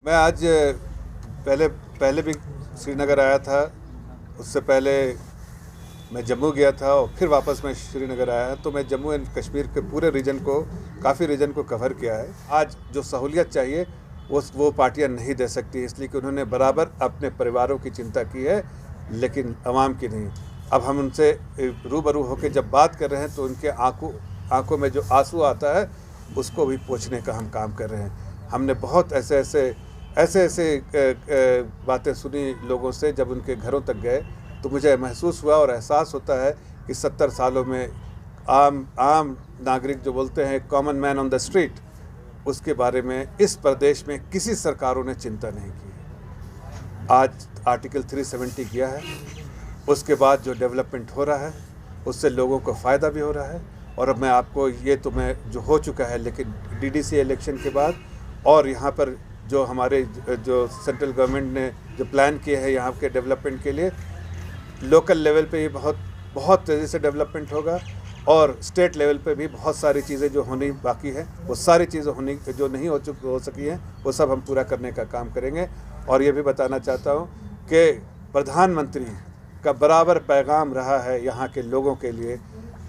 मैं आज पहले पहले भी श्रीनगर आया था। उससे पहले मैं जम्मू गया था और फिर वापस मैं श्रीनगर आया, तो मैं जम्मू एंड कश्मीर के पूरे रीजन को, काफ़ी रीजन को कवर किया है। आज जो सहूलियत चाहिए वो पार्टियां नहीं दे सकती, इसलिए कि उन्होंने बराबर अपने परिवारों की चिंता की है, लेकिन आवाम की नहीं। अब हम उनसे रूबरू होकर जब बात कर रहे हैं तो उनके आंखों में जो आंसू आता है उसको भी पोंछने का हम काम कर रहे हैं। हमने बहुत ऐसे बातें सुनी लोगों से, जब उनके घरों तक गए तो मुझे महसूस हुआ और एहसास होता है कि 70 सालों में आम नागरिक जो बोलते हैं common man on the street, उसके बारे में इस प्रदेश में किसी सरकारों ने चिंता नहीं की। आज आर्टिकल 370 किया है, उसके बाद जो डेवलपमेंट हो रहा है उससे लोगों को फ़ायदा भी हो रहा है। और अब मैं आपको ये तो मैं जो हो चुका है, लेकिन डीडीसी इलेक्शन के बाद और यहाँ पर जो हमारे जो सेंट्रल गवर्नमेंट ने जो प्लान किए हैं यहाँ के डेवलपमेंट के लिए, लोकल लेवल पे ये बहुत तेज़ी से डेवलपमेंट होगा और स्टेट लेवल पे भी बहुत सारी चीज़ें जो होनी बाकी है, वो सारी चीज़ें होनी जो नहीं हो सकी हैं, वो सब हम पूरा करने का काम करेंगे। और ये भी बताना चाहता हूँ कि प्रधानमंत्री का बराबर पैगाम रहा है यहाँ के लोगों के लिए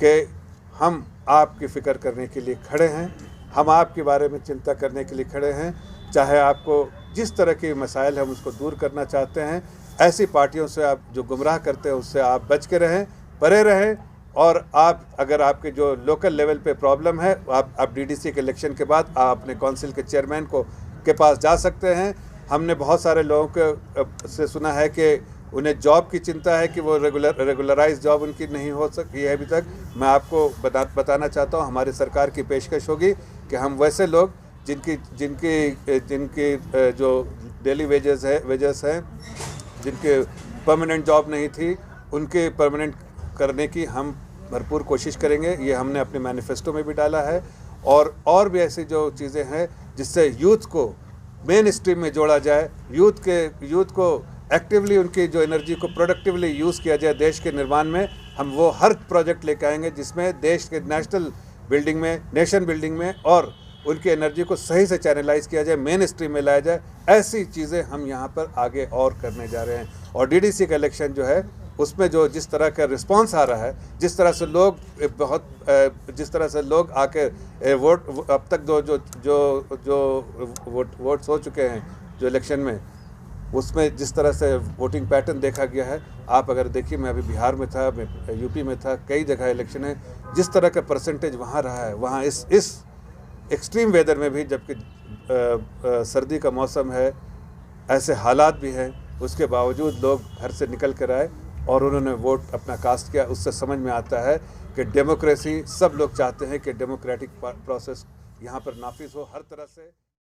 कि हम आपकी फ़िक्र करने के लिए खड़े हैं, हम आपके बारे में चिंता करने के लिए खड़े हैं। चाहे आपको जिस तरह के मसाइल हम उसको दूर करना चाहते हैं, ऐसी पार्टियों से आप जो गुमराह करते हैं उससे आप बच के रहें, परे रहें। और आप अगर आपके जो लोकल लेवल पे प्रॉब्लम है, आप डीडीसी के इलेक्शन के बाद आप अपने काउंसिल के चेयरमैन के पास जा सकते हैं। हमने बहुत सारे लोगों से सुना है कि उन्हें जॉब की चिंता है कि वो रेगुलराइज जॉब उनकी नहीं हो सकी है अभी तक। मैं आपको बताना चाहता हूँ, हमारी सरकार की पेशकश होगी कि हम वैसे लोग जिनकी जो डेली वेजेस हैं, जिनके परमानेंट जॉब नहीं थी, उनके परमानेंट करने की हम भरपूर कोशिश करेंगे। ये हमने अपने मैनिफेस्टो में भी डाला है। और भी ऐसी जो चीज़ें हैं जिससे यूथ को मेन स्ट्रीम में जोड़ा जाए, यूथ को एक्टिवली उनकी जो एनर्जी को प्रोडक्टिवली यूज़ किया जाए देश के निर्माण में। हम वो हर प्रोजेक्ट लेकर आएंगे जिसमें देश के नेशन बिल्डिंग में और उनकी एनर्जी को सही से चैनलाइज किया जाए, मेन स्ट्रीम में लाया जाए। ऐसी चीज़ें हम यहाँ पर आगे और करने जा रहे हैं। और डीडीसी का इलेक्शन जो है उसमें जो जिस तरह का रिस्पांस आ रहा है, जिस तरह से लोग आके वोट अब तक जो वोट्स हो चुके हैं जो इलेक्शन में, उसमें जिस तरह से वोटिंग पैटर्न देखा गया है, आप अगर देखिए, मैं अभी बिहार में था, मैं यूपी में था, कई जगह इलेक्शन है, जिस तरह का परसेंटेज वहाँ रहा है, वहाँ इस एक्सट्रीम वेदर में भी, जबकि सर्दी का मौसम है, ऐसे हालात भी हैं, उसके बावजूद लोग घर से निकल कर आए और उन्होंने वोट अपना कास्ट किया। उससे समझ में आता है कि डेमोक्रेसी, सब लोग चाहते हैं कि डेमोक्रेटिक प्रोसेस यहाँ पर नाफिज हो हर तरह से।